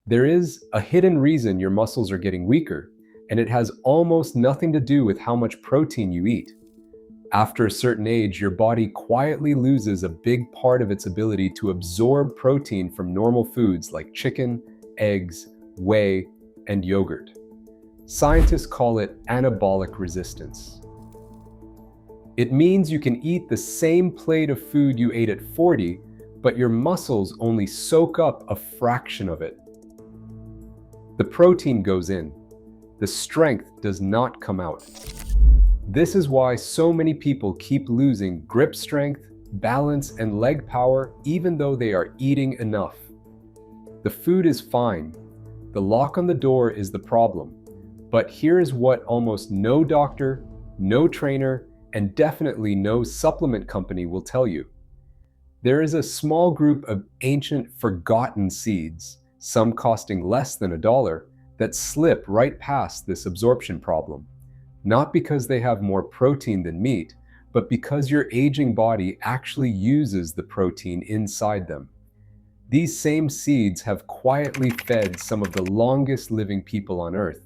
There is a hidden reason your muscles are getting weaker, and it has almost nothing to do with how much protein you eat. After a certain age, your body quietly loses a big part of its ability to absorb protein from normal foods like chicken, eggs, whey, and yogurt. Scientists call it anabolic resistance. It means you can eat the same plate of food you ate at 40, but your muscles only soak up a fraction of it. The protein goes in. The strength does not come out. This is why so many people keep losing grip strength, balance, and leg power even though they are eating enough. The food is fine. The lock on the door is the problem. But here is what almost no doctor, no trainer, and definitely no supplement company will tell you. There is a small group of ancient forgotten seeds, some costing less than $1, that slip right past this absorption problem. Not because they have more protein than meat, but because your aging body actually uses the protein inside them. These same seeds have quietly fed some of the longest living people on Earth,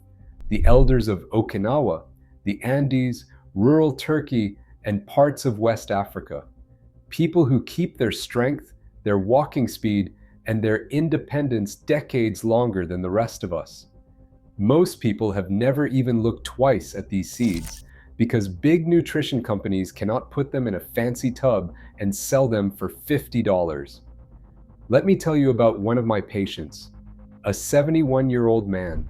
the elders of Okinawa, the Andes, rural Turkey, and parts of West Africa. People who keep their strength, their walking speed, and their independence decades longer than the rest of us. Most people have never even looked twice at these seeds because big nutrition companies cannot put them in a fancy tub and sell them for $50. Let me tell you about one of my patients, a 71-year-old man.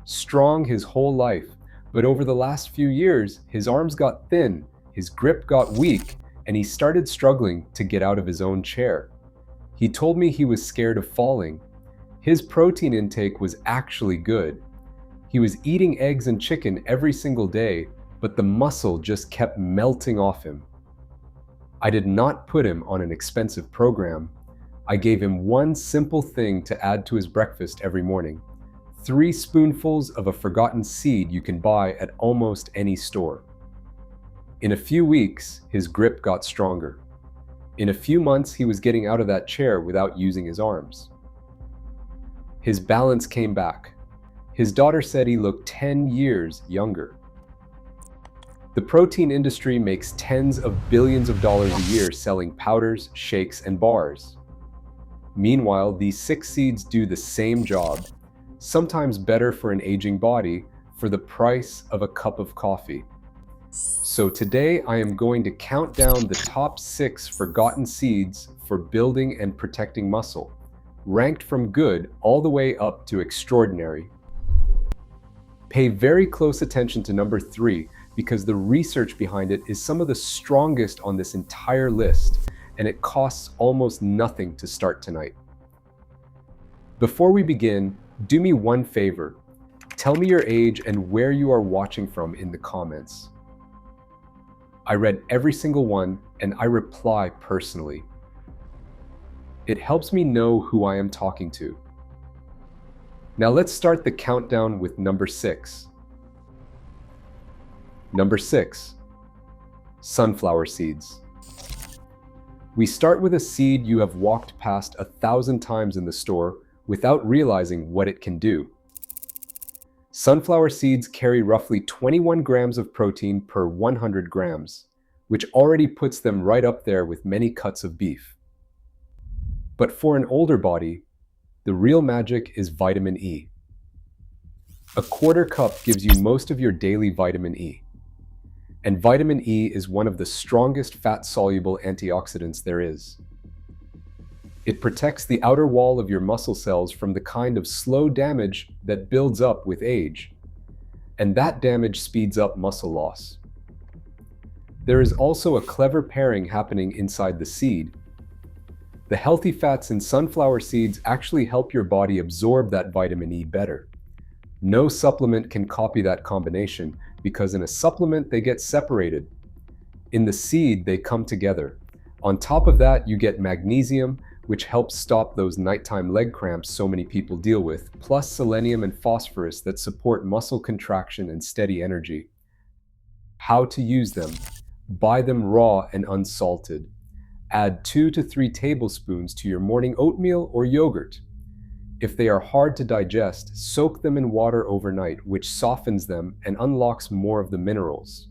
Strong his whole life, but over the last few years, his arms got thin, his grip got weak, and he started struggling to get out of his own chair. He told me he was scared of falling. His protein intake was actually good. He was eating eggs and chicken every single day, but the muscle just kept melting off him. I did not put him on an expensive program. I gave him one simple thing to add to his breakfast every morning: 3 spoonfuls of a forgotten seed you can buy at almost any store. In a few weeks, his grip got stronger. In a few months, he was getting out of that chair without using his arms. His balance came back. His daughter said he looked 10 years younger. The protein industry makes tens of billions of dollars a year selling powders, shakes, and bars. Meanwhile, these 6 seeds do the same job, sometimes better for an aging body, for the price of a cup of coffee. So today I am going to count down the top 6 forgotten seeds for building and protecting muscle, ranked from good all the way up to extraordinary. Pay very close attention to number 3 because the research behind it is some of the strongest on this entire list, and it costs almost nothing to start tonight. Before we begin, do me one favor. Tell me your age and where you are watching from in the comments. I read every single one and I reply personally. It helps me know who I am talking to. Now let's start the countdown with number 6. Number 6, sunflower seeds. We start with a seed you have walked past 1,000 times in the store without realizing what it can do. Sunflower seeds carry roughly 21 grams of protein per 100 grams, which already puts them right up there with many cuts of beef. But for an older body, the real magic is vitamin E. A quarter cup gives you most of your daily vitamin E. And vitamin E is one of the strongest fat-soluble antioxidants there is. It protects the outer wall of your muscle cells from the kind of slow damage that builds up with age. And that damage speeds up muscle loss. There is also a clever pairing happening inside the seed. The healthy fats in sunflower seeds actually help your body absorb that vitamin E better. No supplement can copy that combination because in a supplement they get separated. In the seed, they come together. On top of that, you get magnesium, which helps stop those nighttime leg cramps so many people deal with, plus selenium and phosphorus that support muscle contraction and steady energy. How to use them? Buy them raw and unsalted. Add 2 to 3 tablespoons to your morning oatmeal or yogurt. If they are hard to digest, soak them in water overnight, which softens them and unlocks more of the minerals.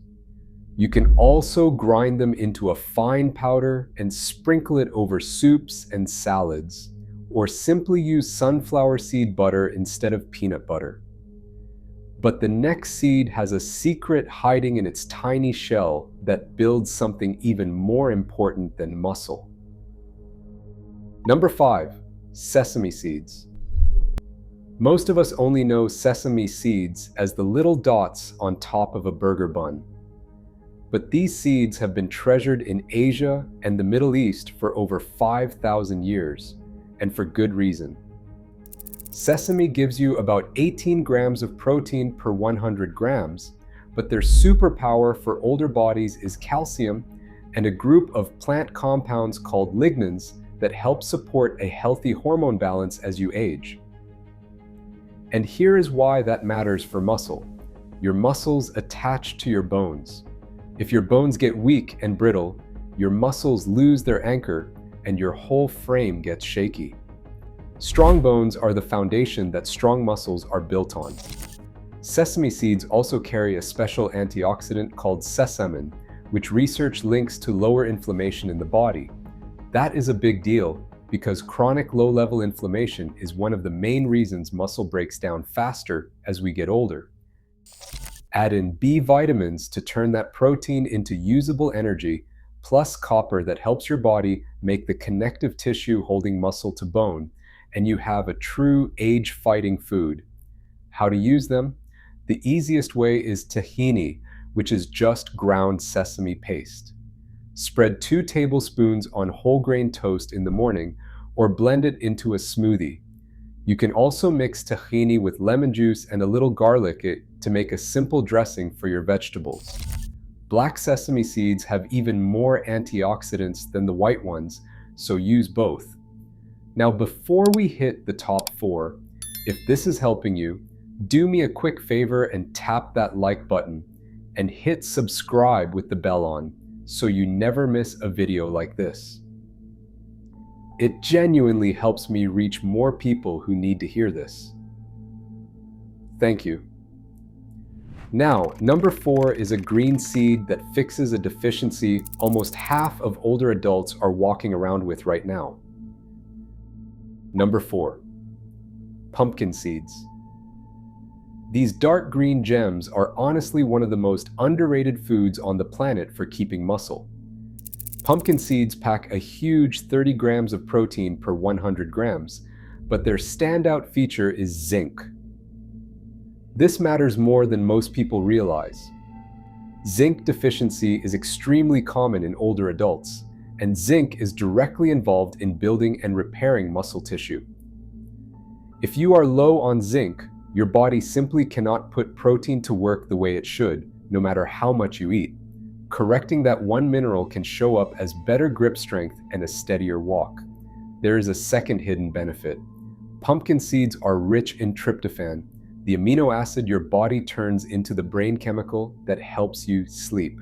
You can also grind them into a fine powder and sprinkle it over soups and salads, or simply use sunflower seed butter instead of peanut butter. But the next seed has a secret hiding in its tiny shell that builds something even more important than muscle. Number 5. Sesame seeds. Most of us only know sesame seeds as the little dots on top of a burger bun. But these seeds have been treasured in Asia and the Middle East for over 5,000 years, and for good reason. Sesame gives you about 18 grams of protein per 100 grams, but their superpower for older bodies is calcium and a group of plant compounds called lignans that help support a healthy hormone balance as you age. And here is why that matters for muscle. Your muscles attach to your bones. If your bones get weak and brittle, your muscles lose their anchor and your whole frame gets shaky. Strong bones are the foundation that strong muscles are built on. Sesame seeds also carry a special antioxidant called sesame, which research links to lower inflammation in the body. That is a big deal because chronic low-level inflammation is one of the main reasons muscle breaks down faster as we get older. Add in B vitamins to turn that protein into usable energy, plus copper that helps your body make the connective tissue holding muscle to bone, and you have a true age-fighting food. How to use them? The easiest way is tahini, which is just ground sesame paste. Spread 2 tablespoons on whole grain toast in the morning, or blend it into a smoothie. You can also mix tahini with lemon juice and a little garlic to make a simple dressing for your vegetables. Black sesame seeds have even more antioxidants than the white ones, so use both. Now, before we hit the top 4, if this is helping you, do me a quick favor and tap that like button and hit subscribe with the bell on so you never miss a video like this. It genuinely helps me reach more people who need to hear this. Thank you. Now, number 4 is a green seed that fixes a deficiency almost half of older adults are walking around with right now. Number 4. Pumpkin seeds. These dark green gems are honestly one of the most underrated foods on the planet for keeping muscle. Pumpkin seeds pack a huge 30 grams of protein per 100 grams, but their standout feature is zinc. This matters more than most people realize. Zinc deficiency is extremely common in older adults, and zinc is directly involved in building and repairing muscle tissue. If you are low on zinc, your body simply cannot put protein to work the way it should, no matter how much you eat. Correcting that one mineral can show up as better grip strength and a steadier walk. There is a second hidden benefit. Pumpkin seeds are rich in tryptophan, the amino acid your body turns into the brain chemical that helps you sleep.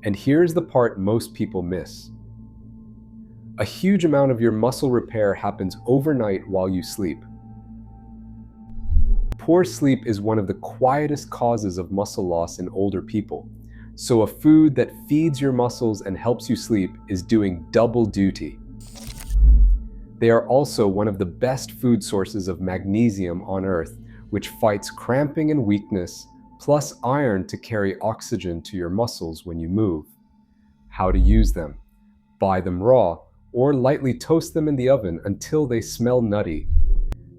And here's the part most people miss. A huge amount of your muscle repair happens overnight while you sleep. Poor sleep is one of the quietest causes of muscle loss in older people. So a food that feeds your muscles and helps you sleep is doing double duty. They are also one of the best food sources of magnesium on Earth, which fights cramping and weakness, plus iron to carry oxygen to your muscles when you move. How to use them? Buy them raw, or lightly toast them in the oven until they smell nutty.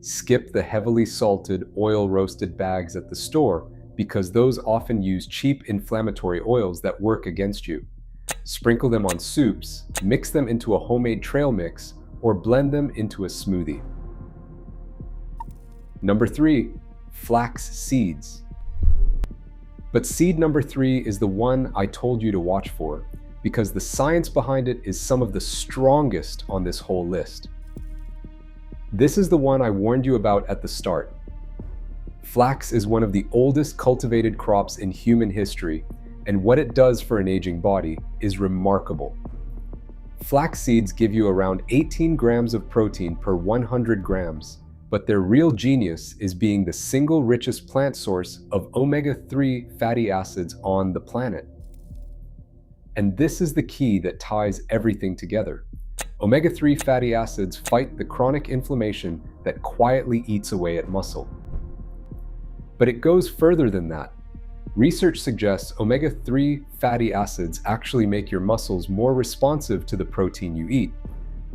Skip the heavily salted, oil-roasted bags at the store, because those often use cheap inflammatory oils that work against you. Sprinkle them on soups, mix them into a homemade trail mix, or blend them into a smoothie. Number 3, flax seeds. But seed number 3 is the one I told you to watch for, because the science behind it is some of the strongest on this whole list. This is the one I warned you about at the start. Flax is one of the oldest cultivated crops in human history, and what it does for an aging body is remarkable. Flax seeds give you around 18 grams of protein per 100 grams, but their real genius is being the single richest plant source of omega-3 fatty acids on the planet. And this is the key that ties everything together. Omega-3 fatty acids fight the chronic inflammation that quietly eats away at muscle. But it goes further than that. Research suggests omega-3 fatty acids actually make your muscles more responsive to the protein you eat,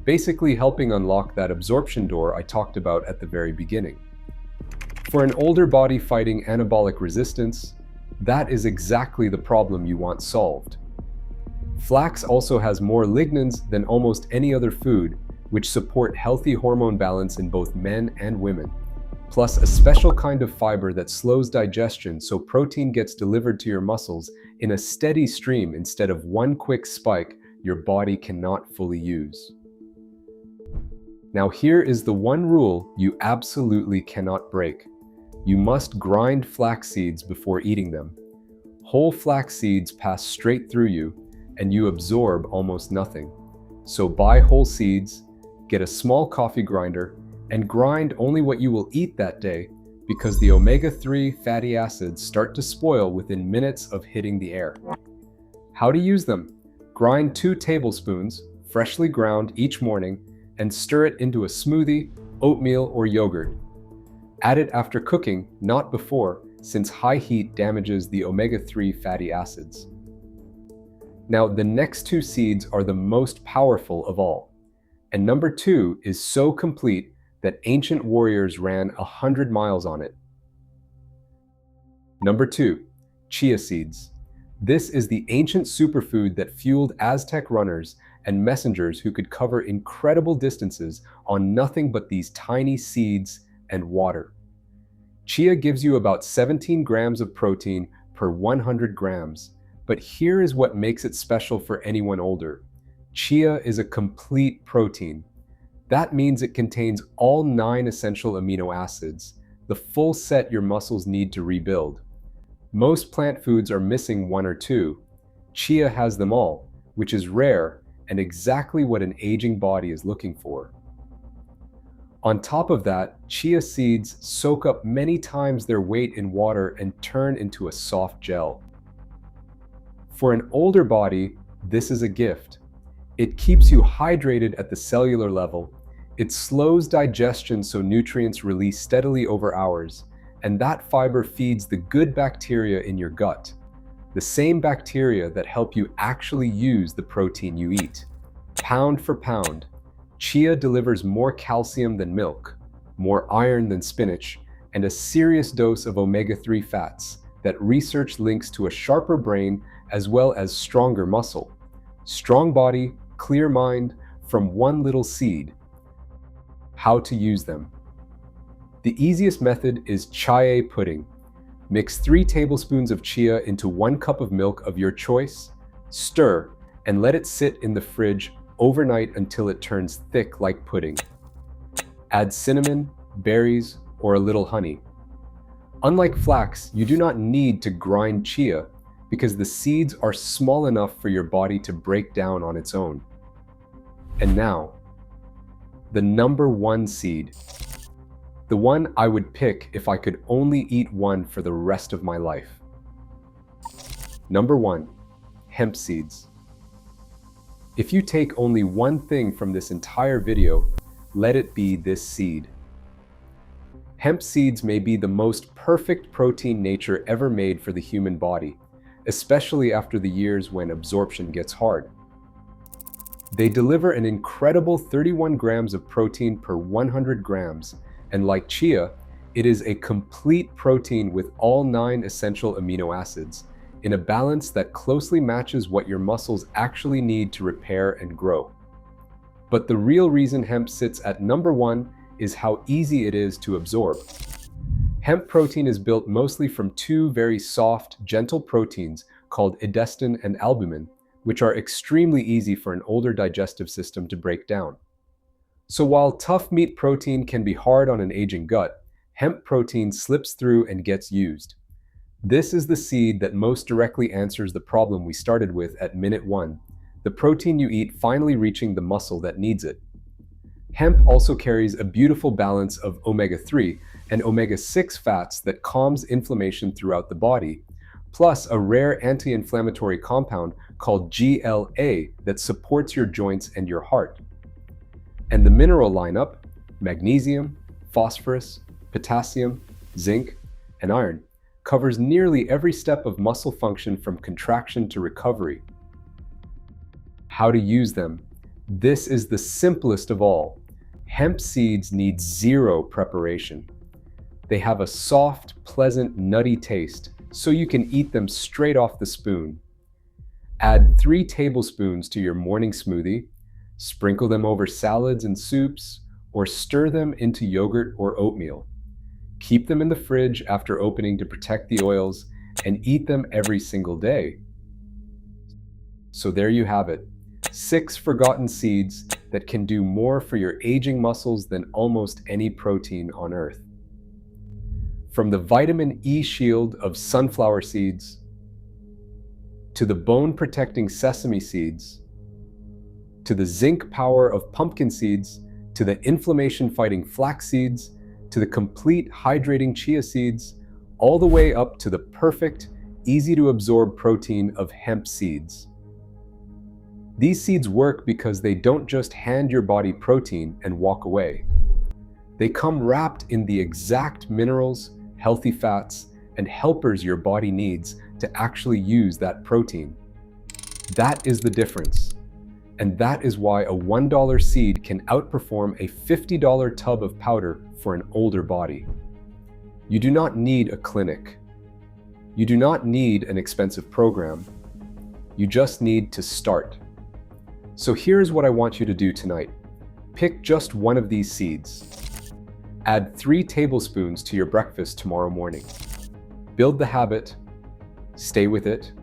basically helping unlock that absorption door I talked about at the very beginning. For an older body fighting anabolic resistance, that is exactly the problem you want solved. Flax also has more lignans than almost any other food, which support healthy hormone balance in both men and women, plus a special kind of fiber that slows digestion so protein gets delivered to your muscles in a steady stream instead of one quick spike your body cannot fully use. Now here is the one rule you absolutely cannot break. You must grind flax seeds before eating them. Whole flax seeds pass straight through you, and you absorb almost nothing. So buy whole seeds, get a small coffee grinder, and grind only what you will eat that day, because the omega-3 fatty acids start to spoil within minutes of hitting the air. How to use them? Grind 2 tablespoons, freshly ground each morning, and stir it into a smoothie, oatmeal, or yogurt. Add it after cooking, not before, since high heat damages the omega-3 fatty acids. Now, the next 2 seeds are the most powerful of all. And number 2 is so complete that ancient warriors ran 100 miles on it. Number 2, chia seeds. This is the ancient superfood that fueled Aztec runners and messengers who could cover incredible distances on nothing but these tiny seeds and water. Chia gives you about 17 grams of protein per 100 grams, but here is what makes it special for anyone older. Chia is a complete protein. That means it contains all 9 essential amino acids, the full set your muscles need to rebuild. Most plant foods are missing 1 or 2. Chia has them all, which is rare and exactly what an aging body is looking for. On top of that, chia seeds soak up many times their weight in water and turn into a soft gel. For an older body, this is a gift. It keeps you hydrated at the cellular level. It slows digestion so nutrients release steadily over hours, and that fiber feeds the good bacteria in your gut, the same bacteria that help you actually use the protein you eat. Pound for pound, chia delivers more calcium than milk, more iron than spinach, and a serious dose of omega-3 fats that research links to a sharper brain as well as stronger muscle. Strong body, clear mind, from one little seed. How to use them. The easiest method is chia pudding. Mix 3 tablespoons of chia into 1 cup of milk of your choice, stir, and let it sit in the fridge overnight until it turns thick like pudding. Add cinnamon, berries, or a little honey. Unlike flax, you do not need to grind chia because the seeds are small enough for your body to break down on its own. And now, the number 1 seed. The one I would pick if I could only eat one for the rest of my life. Number 1, hemp seeds. If you take only one thing from this entire video, let it be this seed. Hemp seeds may be the most perfect protein nature ever made for the human body, especially after the years when absorption gets hard. They deliver an incredible 31 grams of protein per 100 grams, and like chia, it is a complete protein with all 9 essential amino acids, in a balance that closely matches what your muscles actually need to repair and grow. But the real reason hemp sits at number 1 is how easy it is to absorb. Hemp protein is built mostly from 2 very soft, gentle proteins called edestin and albumin, which are extremely easy for an older digestive system to break down. So while tough meat protein can be hard on an aging gut, hemp protein slips through and gets used. This is the seed that most directly answers the problem we started with at minute 1, the protein you eat finally reaching the muscle that needs it. Hemp also carries a beautiful balance of omega-3 and omega-6 fats that calms inflammation throughout the body, plus a rare anti-inflammatory compound called GLA that supports your joints and your heart. And the mineral lineup, magnesium, phosphorus, potassium, zinc, and iron, covers nearly every step of muscle function from contraction to recovery. How to use them? This is the simplest of all. Hemp seeds need zero preparation. They have a soft, pleasant, nutty taste, so you can eat them straight off the spoon. Add 3 tablespoons to your morning smoothie, sprinkle them over salads and soups, or stir them into yogurt or oatmeal. Keep them in the fridge after opening to protect the oils, and eat them every single day. So there you have it, 6 forgotten seeds that can do more for your aging muscles than almost any protein on earth. From the vitamin E shield of sunflower seeds, to the bone-protecting sesame seeds, to the zinc power of pumpkin seeds, to the inflammation-fighting flax seeds, to the complete hydrating chia seeds, all the way up to the perfect, easy-to-absorb protein of hemp seeds. These seeds work because they don't just hand your body protein and walk away. They come wrapped in the exact minerals, healthy fats, and helpers your body needs to actually use that protein. That is the difference. And that is why a $1 seed can outperform a $50 tub of powder for an older body. You do not need a clinic. You do not need an expensive program. You just need to start. So here's what I want you to do tonight. Pick just one of these seeds. Add 3 tablespoons to your breakfast tomorrow morning. Build the habit, stay with it,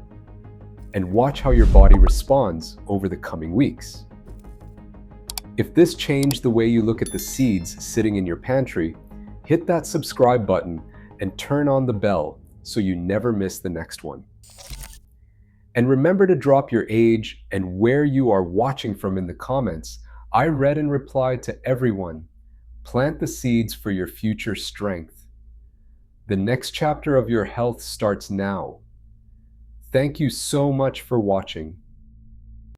and watch how your body responds over the coming weeks. If this changed the way you look at the seeds sitting in your pantry, hit that subscribe button and turn on the bell so you never miss the next one. And remember to drop your age and where you are watching from in the comments. I read and replied to everyone. Plant the seeds for your future strength. The next chapter of your health starts now. Thank you so much for watching.